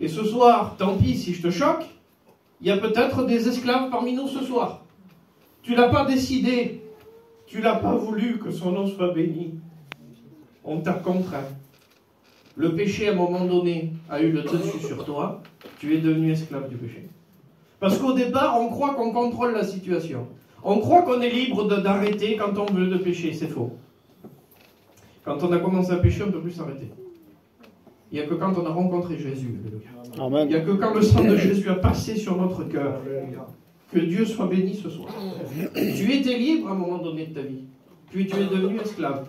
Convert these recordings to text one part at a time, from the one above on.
Et ce soir, tant pis si je te choque, il y a peut-être des esclaves parmi nous ce soir. Tu l'as pas décidé, tu l'as pas voulu que son nom soit béni. On t'a contraint. Le péché, à un moment donné, a eu le dessus sur toi. Tu es devenu esclave du péché. Parce qu'au départ, on croit qu'on contrôle la situation. On croit qu'on est libre d'arrêter quand on veut de pécher. C'est faux. Quand on a commencé à pécher, on ne peut plus s'arrêter. Il n'y a que quand on a rencontré Jésus. Amen. Il n'y a que quand le sang de Jésus a passé sur notre cœur. Que Dieu soit béni ce soir. Tu étais libre à un moment donné de ta vie. Puis tu es devenu esclave.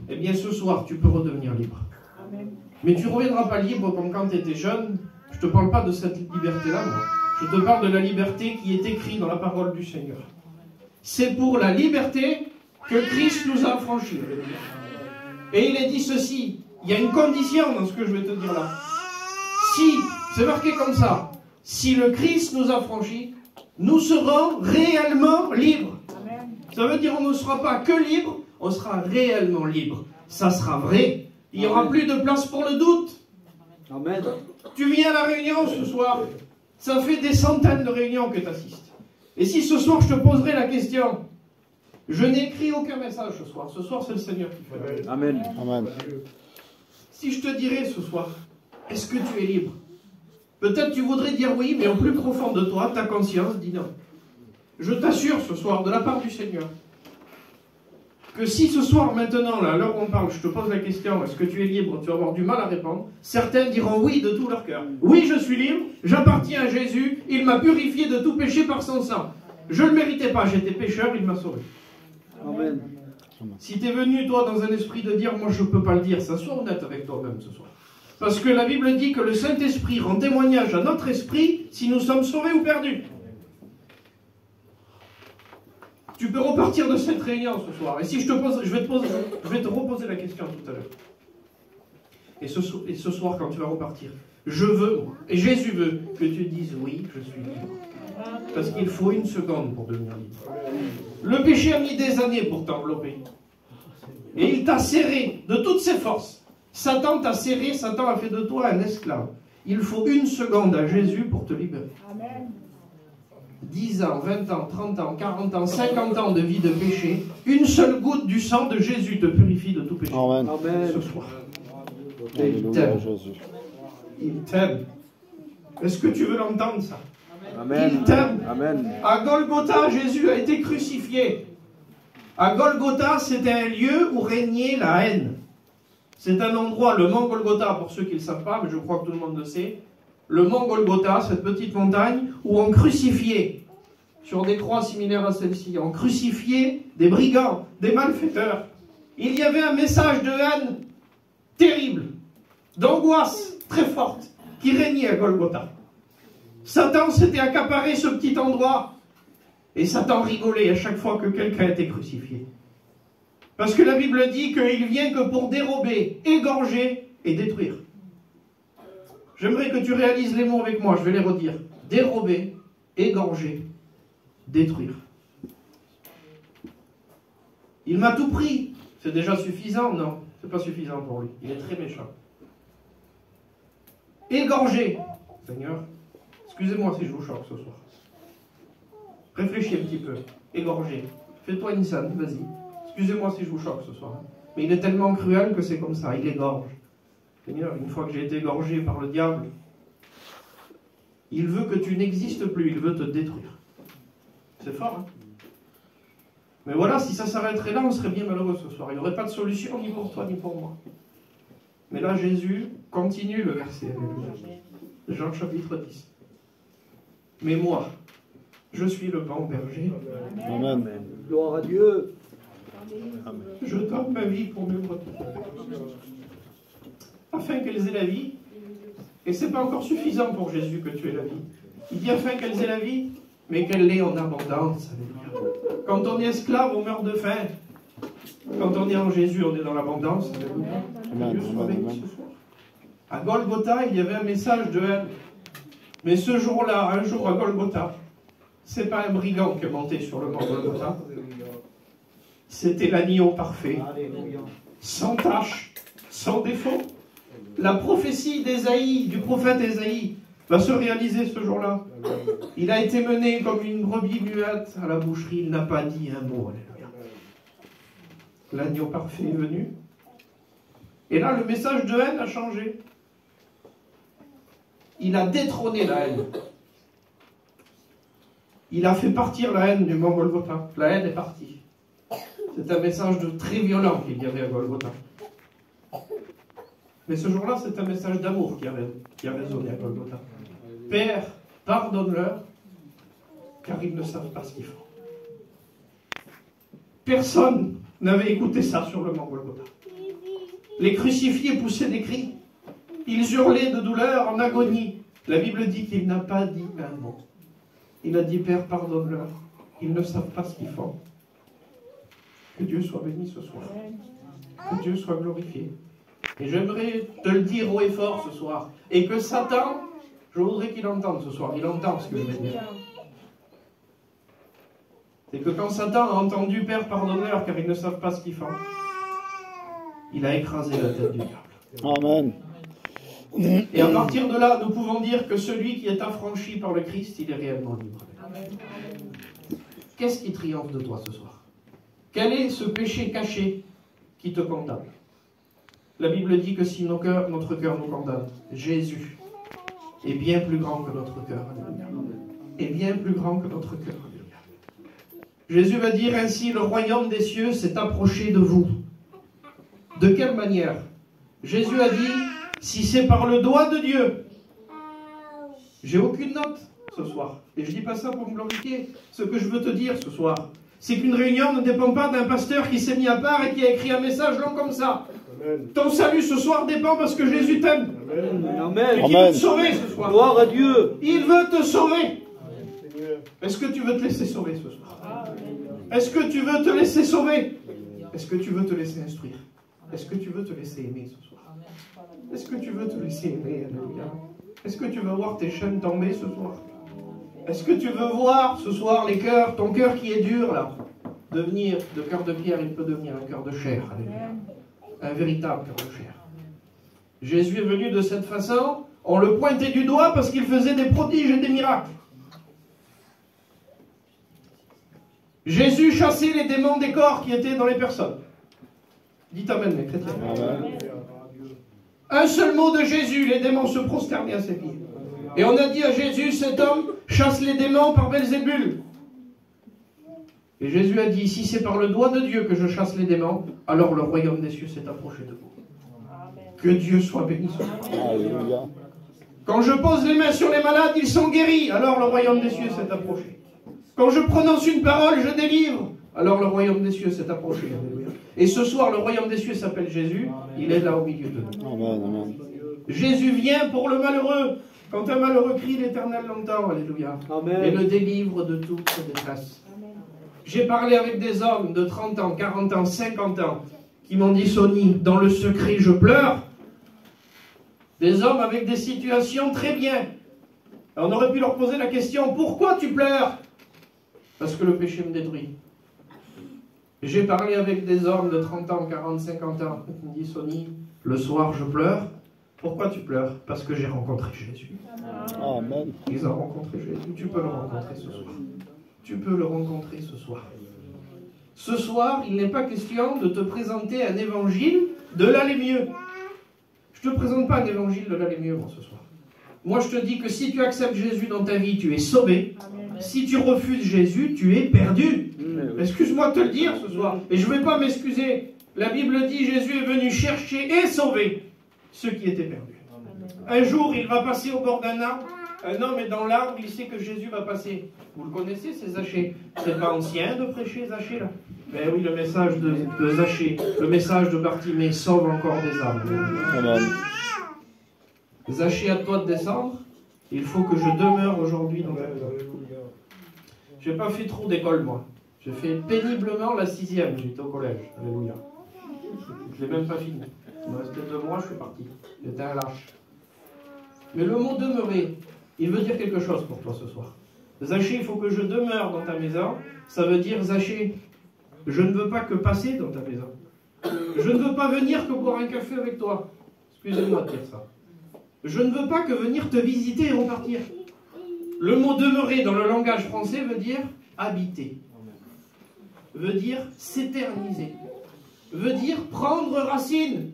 Eh bien ce soir, tu peux redevenir libre. Amen. Mais tu ne reviendras pas libre comme quand tu étais jeune. Je ne te parle pas de cette liberté-là, moi. Je te parle de la liberté qui est écrite dans la parole du Seigneur. C'est pour la liberté que Christ nous a affranchis. Et il est dit ceci. Il y a une condition dans ce que je vais te dire là. Si, c'est marqué comme ça, si le Christ nous a affranchis, nous serons réellement libres. Amen. Ça veut dire qu'on ne sera pas que libre, on sera réellement libre. Ça sera vrai. Il n'y aura plus de place pour le doute. Amen. Tu viens à la réunion ce soir. Ça fait des centaines de réunions que tu assistes. Et si ce soir je te poserai la question, je n'ai écrit aucun message ce soir. Ce soir c'est le Seigneur qui fait. Amen. Amen. Si je te dirais ce soir, est-ce que tu es libre? Peut-être tu voudrais dire oui, mais au plus profond de toi, ta conscience dit non. Je t'assure ce soir, de la part du Seigneur, que si ce soir, maintenant, là, à l'heure où on parle, je te pose la question, est-ce que tu es libre? Tu vas avoir du mal à répondre. Certains diront oui de tout leur cœur. Oui, je suis libre, j'appartiens à Jésus, il m'a purifié de tout péché par son sang. Je ne le méritais pas, j'étais pécheur, il m'a sauvé. Amen. Si tu es venu, toi, dans un esprit de dire, moi je ne peux pas le dire, ça, sois honnête avec toi-même ce soir. Parce que la Bible dit que le Saint-Esprit rend témoignage à notre esprit si nous sommes sauvés ou perdus. Tu peux repartir de cette réunion ce soir. Et si je te pose, je vais te reposer la question tout à l'heure. Et ce soir, quand tu vas repartir, je veux, et Jésus veut, que tu dises oui, je suis libre. Parce qu'il faut une seconde pour devenir libre. Le péché a mis des années pour t'envelopper. Et il t'a serré de toutes ses forces. Satan t'a serré, Satan a fait de toi un esclave. Il faut une seconde à Jésus pour te libérer. Amen. 10 ans, 20 ans, 30 ans, 40 ans, 50 ans de vie de péché, une seule goutte du sang de Jésus te purifie de tout péché. Amen. Ce soir. Et il t'aime. Il t'aime. Est-ce que tu veux l'entendre ça? Amen. Il t'aime. Amen. À Golgotha, Jésus a été crucifié. À Golgotha, c'était un lieu où régnait la haine. C'est un endroit, le mont Golgotha, pour ceux qui ne le savent pas, mais je crois que tout le monde le sait. Le mont Golgotha, cette petite montagne où on crucifiait, sur des croix similaires à celle-ci, on crucifiait des brigands, des malfaiteurs. Il y avait un message de haine terrible, d'angoisse très forte, qui régnait à Golgotha. Satan s'était accaparé ce petit endroit, et Satan rigolait à chaque fois que quelqu'un était crucifié. Parce que la Bible dit qu'il vient que pour dérober, égorger et détruire. J'aimerais que tu réalises les mots avec moi, je vais les redire. Dérober, égorger, détruire. Il m'a tout pris. C'est déjà suffisant? Non, c'est pas suffisant pour lui. Il est très méchant. Égorger. Seigneur, excusez-moi si je vous choque ce soir. Réfléchis un petit peu. Égorger. Fais-toi une scène, vas-y. Excusez-moi si je vous choque ce soir. Mais il est tellement cruel que c'est comme ça, il égorge. Seigneur, une fois que j'ai été égorgé par le diable, il veut que tu n'existes plus, il veut te détruire. C'est fort, hein? Mais voilà, si ça s'arrêterait là, on serait bien malheureux ce soir. Il n'y aurait pas de solution ni pour toi ni pour moi. Mais là, Jésus continue le verset. Jean chapitre 10. Mais moi, je suis le bon berger. Amen. Gloire à Dieu. Amen. Je donne ma vie pour mes brebis, afin qu'elles aient la vie. Et ce n'est pas encore suffisant pour Jésus que tu aies la vie. Il dit afin qu'elles aient la vie, mais qu'elle l'ait en abondance. Quand on est esclave, on meurt de faim. Quand on est en Jésus, on est dans l'abondance. Dieu soit béni ce soir. À Golgotha, il y avait un message de haine. Mais ce jour-là, un jour à Golgotha, c'est pas un brigand qui est monté sur le mont Golgotha. C'était l'agneau parfait, sans tache, sans défaut. La prophétie d'Ésaïe, du prophète Ésaïe, va se réaliser ce jour-là. Il a été mené comme une brebis muette à la boucherie, il n'a pas dit un mot. Alléluia. L'agneau parfait est venu. Et là, le message de haine a changé. Il a détrôné la haine. Il a fait partir la haine du mont Golgotha. La haine est partie. C'est un message très violent qu'il y avait à Golgotha. Mais ce jour-là, c'est un message d'amour qui a résonné à Golgotha. Père, pardonne-leur, car ils ne savent pas ce qu'ils font. Personne n'avait écouté ça sur le mont Golgotha. Les crucifiés poussaient des cris. Ils hurlaient de douleur, en agonie. La Bible dit qu'il n'a pas dit un mot. Il a dit, Père, pardonne-leur. Ils ne savent pas ce qu'ils font. Que Dieu soit béni ce soir. Que Dieu soit glorifié. Et j'aimerais te le dire haut et fort ce soir. Et que Satan, je voudrais qu'il entende ce soir. Il entend ce que je vais dire. C'est que quand Satan a entendu, Père, pardonne-leur, car ils ne savent pas ce qu'ils font, il a écrasé la tête du diable. Amen. Et à partir de là, nous pouvons dire que celui qui est affranchi par le Christ, il est réellement libre. Qu'est-ce qui triomphe de toi ce soir? Quel est ce péché caché qui te condamne? La Bible dit que si notre cœur nous condamne, Jésus est bien plus grand que notre cœur. Est bien plus grand que notre cœur. Jésus va dire ainsi, le royaume des cieux s'est approché de vous. De quelle manière? Jésus a dit, si c'est par le doigt de Dieu. J'ai aucune note ce soir. Et je ne dis pas ça pour me glorifier. Ce que je veux te dire ce soir, c'est qu'une réunion ne dépend pas d'un pasteur qui s'est mis à part et qui a écrit un message long comme ça. Amen. Ton salut ce soir dépend parce que Jésus t'aime. Amen. Et qu'il veut te sauver ce soir. Gloire à Dieu. Il veut te sauver. Est-ce que tu veux te laisser sauver ce soir? Est-ce que tu veux te laisser sauver? Est-ce que tu veux te laisser instruire? Est-ce que tu veux te laisser aimer ce soir? Est-ce que tu veux te laisser aimer? Alléluia. Est-ce que tu veux voir tes chaînes tomber ce soir? Est-ce que tu veux voir ce soir les cœurs, ton cœur qui est dur là, devenir de cœur de pierre, il peut devenir un cœur de chair. Alléluia. Un véritable cœur de chair. Jésus est venu de cette façon, on le pointait du doigt parce qu'il faisait des prodiges et des miracles. Jésus chassait les démons des corps qui étaient dans les personnes. Dites amen, mes chrétiens. Amen. Un seul mot de Jésus, les démons se prosternaient à ses pieds. Et on a dit à Jésus, cet homme chasse les démons par Belzébul. Et Jésus a dit, si c'est par le doigt de Dieu que je chasse les démons, alors le royaume des cieux s'est approché de vous. Que Dieu soit béni. Quand je pose les mains sur les malades, ils sont guéris, alors le royaume des cieux s'est approché. Quand je prononce une parole, je délivre, alors le royaume des cieux s'est approché. Et ce soir, le royaume des cieux s'appelle Jésus, il est là au milieu de nous. Amen, amen. Jésus vient pour le malheureux. Quand un malheureux crie, l'Éternel l'entend, alléluia, Amen. et le délivre de toute détresse. J'ai parlé avec des hommes de 30 ans, 40 ans, 50 ans, qui m'ont dit, Sony, dans le secret, je pleure. Des hommes avec des situations très bien. On aurait pu leur poser la question, pourquoi tu pleures? Parce que le péché me détruit. J'ai parlé avec des hommes de 30 ans, 40, 50 ans, qui me disent, Sony, le soir je pleure. Pourquoi tu pleures? Parce que j'ai rencontré Jésus. Amen. Ils ont rencontré Jésus. Tu peux le rencontrer ce soir. Tu peux le rencontrer ce soir. Ce soir, il n'est pas question de te présenter un évangile de l'aller mieux. Je ne te présente pas un évangile de l'aller mieux, moi, ce soir. Moi, je te dis que si tu acceptes Jésus dans ta vie, tu es sauvé. Si tu refuses Jésus, tu es perdu. Excuse-moi de te le dire ce soir. Et je ne vais pas m'excuser. La Bible dit, Jésus est venu chercher et sauver ceux qui étaient perdus. Un jour, il va passer au bord d'un arbre. Un homme est dans l'arbre, il sait que Jésus va passer. Vous le connaissez, c'est Zachée. C'est pas ancien de prêcher Zachée, là? Ben oui, le message de Zachée, le message de Bartimée sauve encore des âmes. Amen. Zachée, à toi de descendre. Il faut que je demeure aujourd'hui dans la maison. Je n'ai pas fait trop d'école, moi. J'ai fait péniblement la 6e, j'étais au collège. Alléluia. Je ne l'ai même pas fini. Il me restait 2 mois, je suis parti. J'étais un lâche. Mais le mot demeurer, il veut dire quelque chose pour toi ce soir. Zachée, il faut que je demeure dans ta maison. Ça veut dire, Zachée, je ne veux pas que passer dans ta maison. Je ne veux pas venir que boire un café avec toi. Excusez-moi de dire ça. Je ne veux pas que venir te visiter et repartir. Le mot demeurer dans le langage français veut dire habiter. Veut dire s'éterniser. Veut dire prendre racine.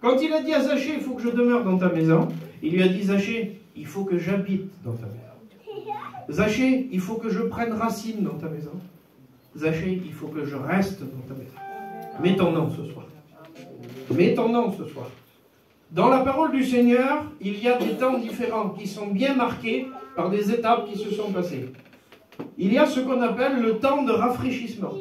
Quand il a dit à Zachée, il faut que je demeure dans ta maison, il lui a dit, Zachée, il faut que j'habite dans ta maison. Zachée, il faut que je prenne racine dans ta maison. Zachée, il faut que je reste dans ta maison. Mets ton nom ce soir. Mets ton nom ce soir. Dans la parole du Seigneur, il y a des temps différents qui sont bien marqués par des étapes qui se sont passées. Il y a ce qu'on appelle le temps de rafraîchissement.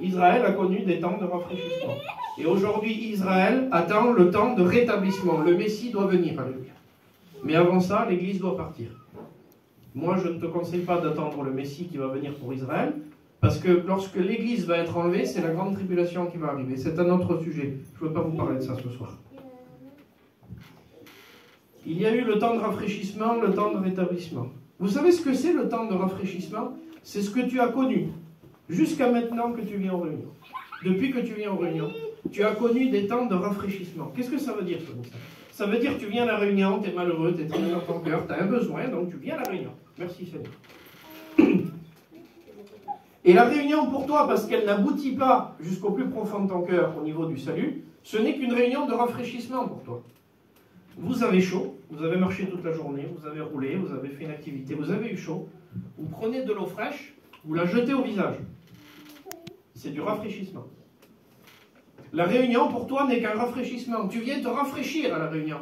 Israël a connu des temps de rafraîchissement. Et aujourd'hui, Israël attend le temps de rétablissement. Le Messie doit venir, alléluia. Mais avant ça, l'Église doit partir. Moi, je ne te conseille pas d'attendre le Messie qui va venir pour Israël, parce que lorsque l'Église va être enlevée, c'est la grande tribulation qui va arriver. C'est un autre sujet. Je ne veux pas vous parler de ça ce soir. Il y a eu le temps de rafraîchissement, le temps de rétablissement. Vous savez ce que c'est le temps de rafraîchissement? C'est ce que tu as connu jusqu'à maintenant que tu viens en réunion. Depuis que tu viens en réunion, tu as connu des temps de rafraîchissement. Qu'est-ce que ça veut dire, ça? Ça veut dire que tu viens à la réunion, tu es malheureux, tu es triste dans ton cœur, tu as un besoin, donc tu viens à la réunion. Merci Seigneur. Et la réunion pour toi, parce qu'elle n'aboutit pas jusqu'au plus profond de ton cœur au niveau du salut, ce n'est qu'une réunion de rafraîchissement pour toi. Vous avez chaud, vous avez marché toute la journée, vous avez roulé, vous avez fait une activité, vous avez eu chaud, vous prenez de l'eau fraîche, vous la jetez au visage. C'est du rafraîchissement. La réunion pour toi n'est qu'un rafraîchissement. Tu viens te rafraîchir à la réunion.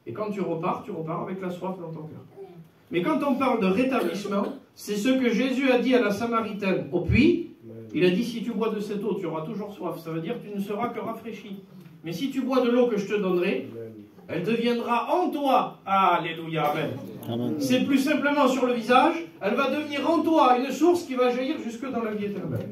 Et quand tu repars avec la soif dans ton cœur. Mais quand on parle de rétablissement, c'est ce que Jésus a dit à la Samaritaine au puits. Il a dit, si tu bois de cette eau, tu auras toujours soif. Ça veut dire que tu ne seras que rafraîchi. Mais si tu bois de l'eau que je te donnerai, elle deviendra en toi. Alléluia, amen. Amen. C'est plus simplement sur le visage, elle va devenir en toi une source qui va jaillir jusque dans la vie éternelle.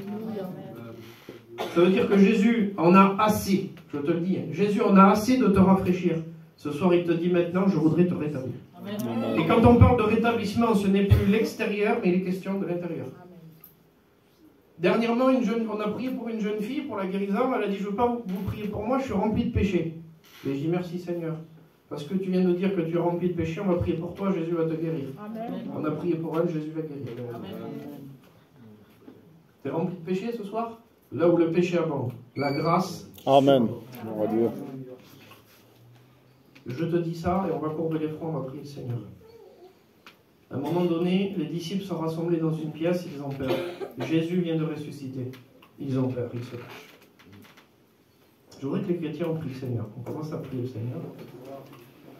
Ça veut dire que Jésus en a assez, je te le dis, Jésus en a assez de te rafraîchir. Ce soir, il te dit maintenant, je voudrais te rétablir. Amen. Et quand on parle de rétablissement, ce n'est plus l'extérieur, mais les questions de l'intérieur. Dernièrement, on a prié pour une jeune fille, pour la guérison. Elle a dit, je ne veux pas vous prier pour moi, je suis rempli de péché. Et je dis, merci Seigneur. Parce que tu viens de dire que tu es rempli de péché, on va prier pour toi, Jésus va te guérir. Amen. On a prié pour elle, Jésus va guérir. Tu es rempli de péché ce soir? Là où le péché abonde, la grâce. Amen. Je te dis ça et on va courber les fronts, on va prier le Seigneur. À un moment donné, les disciples sont rassemblés dans une pièce, ils ont peur. Jésus vient de ressusciter. Ils ont peur, ils se cachent. Je voudrais que les chrétiens ont prié le Seigneur. On commence à prier le Seigneur.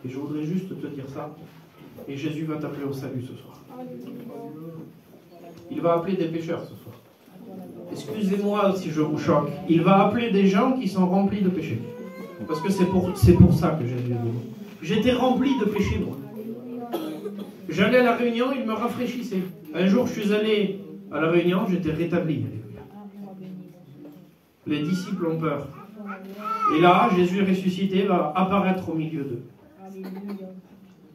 Et je voudrais juste te dire ça. Et Jésus va t'appeler au salut ce soir. Il va appeler des pécheurs ce soir. Excusez-moi si je vous choque. Il va appeler des gens qui sont remplis de péché. Parce que c'est pour ça que Jésus est venu. J'étais rempli de péché, moi. J'allais à la réunion, il me rafraîchissait. Un jour, je suis allé à la réunion, j'étais rétabli. Les disciples ont peur. Et là, Jésus ressuscité va apparaître au milieu d'eux.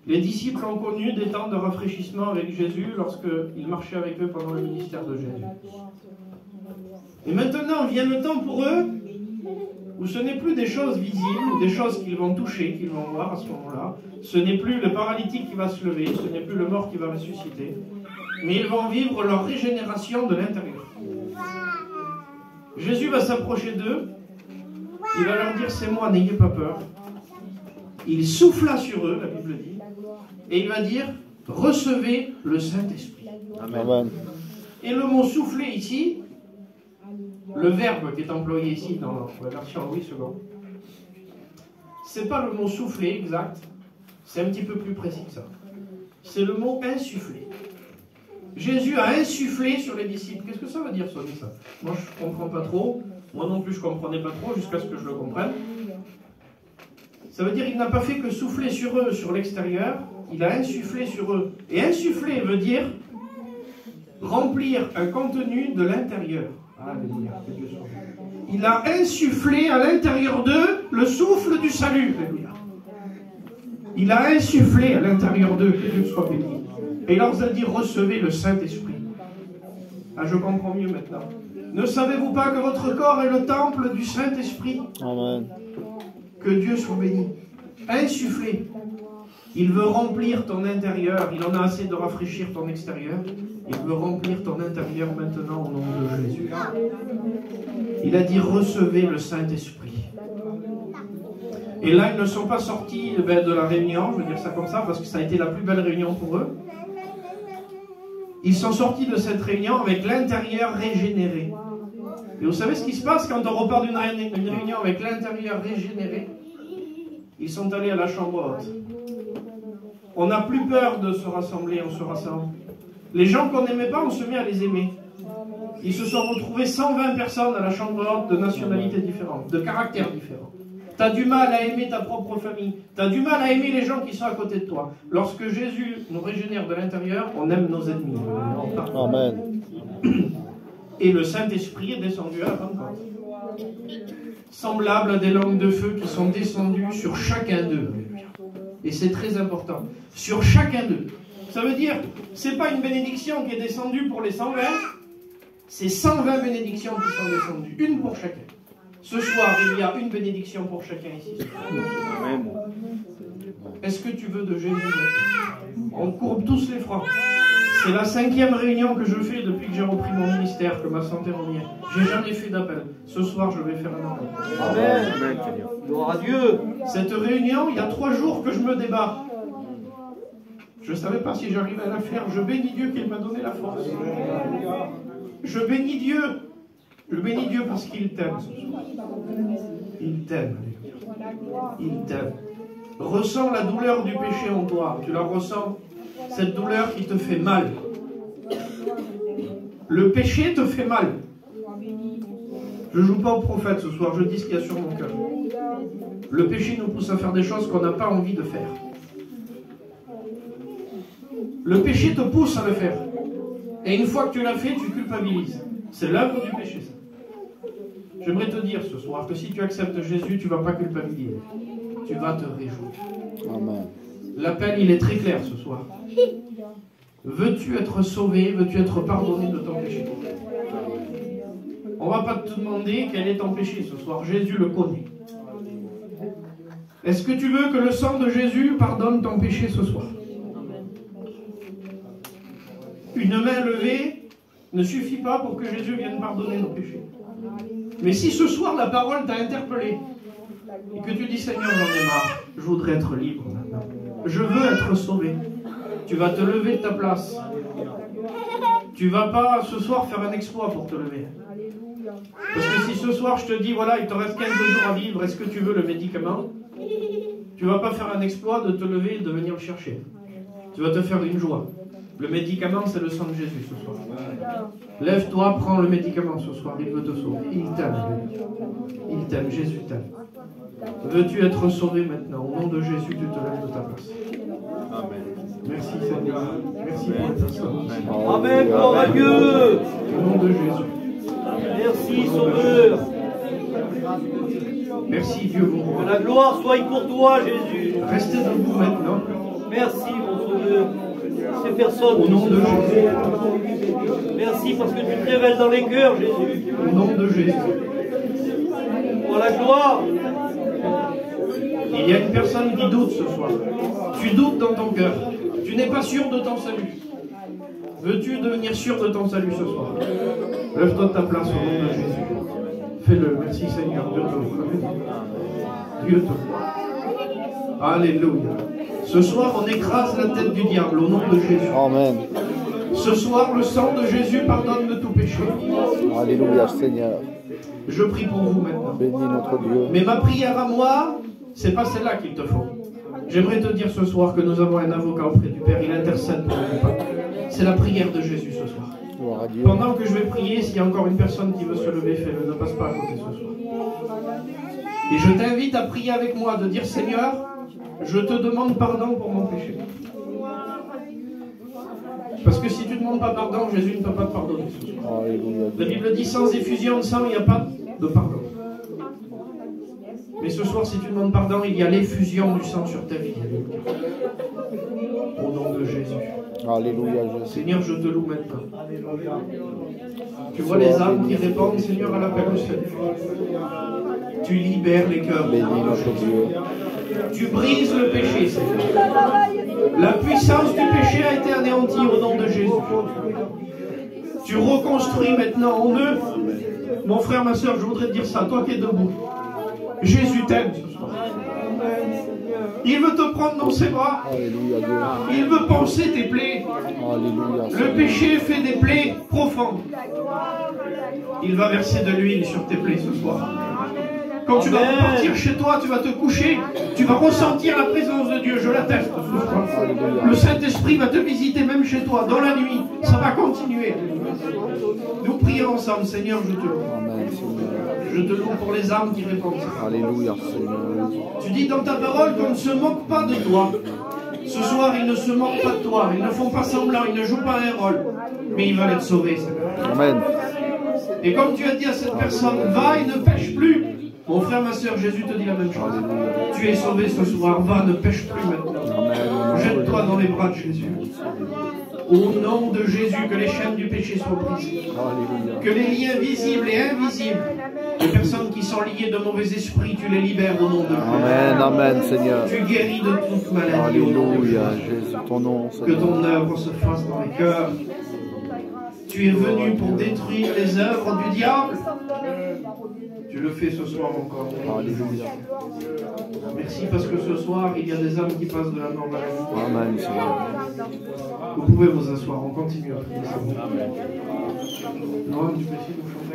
Les disciples ont connu des temps de rafraîchissement avec Jésus lorsqu'il marchait avec eux pendant le ministère de Jésus. Et maintenant vient le temps pour eux où ce n'est plus des choses visibles, des choses qu'ils vont toucher, qu'ils vont voir à ce moment-là. Ce n'est plus le paralytique qui va se lever, ce n'est plus le mort qui va ressusciter. Mais ils vont vivre leur régénération de l'intérieur. Jésus va s'approcher d'eux. Il va leur dire, c'est moi, n'ayez pas peur. Il souffla sur eux, la Bible dit. Et il va dire, recevez le Saint-Esprit. Amen. Et le mot souffler ici, le verbe qui est employé ici dans la version Louis II, c'est pas le mot souffler exact, c'est un petit peu plus précis que ça. C'est le mot insuffler. Jésus a insufflé sur les disciples. Qu'est-ce que ça veut dire, ça? Moi, je ne comprends pas trop. Moi non plus, je ne comprenais pas trop jusqu'à ce que je le comprenne. Ça veut dire qu'il n'a pas fait que souffler sur eux, sur l'extérieur. Il a insufflé sur eux. Et insuffler veut dire remplir un contenu de l'intérieur. Alléluia. Il a insufflé à l'intérieur d'eux le souffle du salut. Alléluia. Il a insufflé à l'intérieur d'eux, que Dieu soit béni. Et il leur a dit, recevez le Saint-Esprit. Ah, je comprends mieux maintenant. Ne savez-vous pas que votre corps est le temple du Saint-Esprit? Amen. Que Dieu soit béni. Insufflé. Il veut remplir ton intérieur. Il en a assez de rafraîchir ton extérieur. Il veut remplir ton intérieur maintenant au nom de Jésus. Il a dit recevez le Saint-Esprit. Et là, ils ne sont pas sortis de la réunion, je veux dire ça comme ça, parce que ça a été la plus belle réunion pour eux. Ils sont sortis de cette réunion avec l'intérieur régénéré. Et vous savez ce qui se passe quand on repart d'une réunion avec l'intérieur régénéré? Ils sont allés à la chambre haute. On n'a plus peur de se rassembler, on se rassemble. Les gens qu'on n'aimait pas, on se met à les aimer. Ils se sont retrouvés 120 personnes à la chambre haute de nationalités différentes, de caractères différents. Tu as du mal à aimer ta propre famille. Tu as du mal à aimer les gens qui sont à côté de toi. Lorsque Jésus nous régénère de l'intérieur, on aime nos ennemis. Amen. Et le Saint-Esprit est descendu à la Pentecôte. Semblable à des langues de feu qui sont descendues sur chacun d'eux. Et c'est très important. Sur chacun d'eux. Ça veut dire, c'est pas une bénédiction qui est descendue pour les 120, c'est 120 bénédictions qui sont descendues. Une pour chacun. Ce soir, il y a une bénédiction pour chacun ici. Amen. Est-ce que tu veux de Jésus? On courbe tous les fronts. C'est la 5e réunion que je fais depuis que j'ai repris mon ministère, que ma santé revient. J'ai jamais fait d'appel. Ce soir, je vais faire un appel. Amen. Gloire à Dieu. Cette réunion, il y a 3 jours que je me débat. Je ne savais pas si j'arrivais à la faire. Je bénis Dieu qu'il m'a donné la force. Je bénis Dieu. Je bénis Dieu parce qu'il t'aime ce soir. Il t'aime. Il t'aime. Ressens la douleur du péché en toi. Tu la ressens? Cette douleur qui te fait mal. Le péché te fait mal. Je ne joue pas au prophète ce soir, je dis ce qu'il y a sur mon cœur. Le péché nous pousse à faire des choses qu'on n'a pas envie de faire. Le péché te pousse à le faire. Et une fois que tu l'as fait, tu culpabilises. C'est l'œuvre du péché, ça. J'aimerais te dire ce soir que si tu acceptes Jésus, tu ne vas pas culpabiliser. Tu vas te réjouir. Amen. L'appel, il est très clair ce soir. Veux-tu être sauvé? Veux-tu être pardonné de ton péché? On ne va pas te demander quel est ton péché ce soir. Jésus le connaît. Est-ce que tu veux que le sang de Jésus pardonne ton péché ce soir? Une main levée ne suffit pas pour que Jésus vienne pardonner nos péchés. Mais si ce soir la parole t'a interpellé et que tu dis Seigneur, j'en ai marre, je voudrais être libre maintenant. Je veux être sauvé. Tu vas te lever de ta place. Tu ne vas pas ce soir faire un exploit pour te lever. Parce que si ce soir je te dis, voilà, il te reste 15 jours à vivre, est-ce que tu veux le médicament? Tu ne vas pas faire un exploit de te lever et de venir le chercher. Tu vas te faire une joie. Le médicament, c'est le sang de Jésus ce soir. Lève-toi, prends le médicament ce soir, il veut te sauver. Il t'aime. Il t'aime, Jésus t'aime. Veux-tu être sauvé maintenant? Au nom de Jésus, tu te lèves de ta place. Amen. Merci Seigneur. Merci pour les personnes. Amen. Gloire à Dieu. Au nom de Jésus. Merci, Sauveur. Merci Dieu pour Que moi. la gloire soit pour toi, Jésus. Restez debout maintenant. Merci, mon Sauveur. Ces personnes. Au nom de Jésus. Merci parce que tu te révèles dans les cœurs, Jésus. Au nom de Jésus. Pour la gloire. Il y a une personne qui doute ce soir. Tu doutes dans ton cœur. Tu n'es pas sûr de ton salut. Veux-tu devenir sûr de ton salut ce soir? Lève-toi de ta place au nom de Jésus. Fais-le. Merci Seigneur. Dieu te loue. Dieu te loue. Alléluia. Ce soir, on écrase la tête du diable au nom de Jésus. Amen. Ce soir, le sang de Jésus pardonne de tout péché. Alléluia, Seigneur. Je prie pour vous maintenant. Bénis notre Dieu. Mais ma prière à moi, c'est pas celle-là qu'il te faut. J'aimerais te dire ce soir que nous avons un avocat auprès du Père. Il intercède pour nous. C'est la prière de Jésus ce soir. Gloire à Dieu. Pendant que je vais prier, s'il y a encore une personne qui veut se lever, fais-le. Ne passe pas à côté ce soir. Et je t'invite à prier avec moi, de dire Seigneur, je te demande pardon pour mon péché. Parce que si tu ne demandes pas pardon, Jésus ne peut pas te pardonner ce soir. Alléluia. La Bible dit sans effusion de sang, il n'y a pas de pardon. Mais ce soir, si tu demandes pardon, il y a l'effusion du sang sur ta vie. Au nom de Jésus. Alléluia, Jésus. Seigneur, je te loue maintenant. Tu vois les âmes qui répondent, Seigneur, à l'appel au salut. Tu libères les cœurs. Bénis notre Dieu. Tu brises le péché, Seigneur. La puissance du péché a été anéantie au nom de Jésus. Tu reconstruis maintenant en eux. Mon frère, ma soeur, je voudrais te dire ça, toi qui es debout. Jésus t'aime ce soir. Il veut te prendre dans ses bras. Il veut panser tes plaies. Le péché fait des plaies profondes. Il va verser de l'huile sur tes plaies ce soir. Quand tu vas repartir chez toi, tu vas te coucher, tu vas ressentir la présence de Dieu, je l'atteste ce soir. Le Saint-Esprit va te visiter même chez toi, dans la nuit. Ça va continuer. Nous prions ensemble, Seigneur, je te loue. Je te loue pour les âmes qui répondent. Alléluia, Seigneur. Tu dis dans ta parole qu'on ne se moque pas de toi. Ce soir, ils ne se moquent pas de toi. Ils ne font pas semblant, ils ne jouent pas un rôle. Mais ils veulent être sauvés, Seigneur. Amen. Et comme tu as dit à cette personne, va et ne pêche plus. Mon frère, ma soeur, Jésus te dit la même chose. Tu es sauvé ce soir, va, ne pêche plus maintenant. Jette-toi dans les bras de Jésus. Au nom de Jésus, que les chaînes du péché soient brisées. Que les liens visibles et invisibles, les personnes qui sont liées de mauvais esprits, tu les libères au nom de Jésus. Amen, amen, Seigneur. Tu guéris de toute maladie au nom de Alléluia, Jésus. Jésus, ton nom, Que Seigneur. ton œuvre se fasse dans les cœurs. Tu es venu pour détruire les œuvres du diable. Tu le fais ce soir encore. Alléluia. Merci parce que ce soir, il y a des âmes qui passent de la mort à la vie. Amen, Seigneur. Vous pouvez vous asseoir, on continue à prier. Non, tu peux essayer de chanter.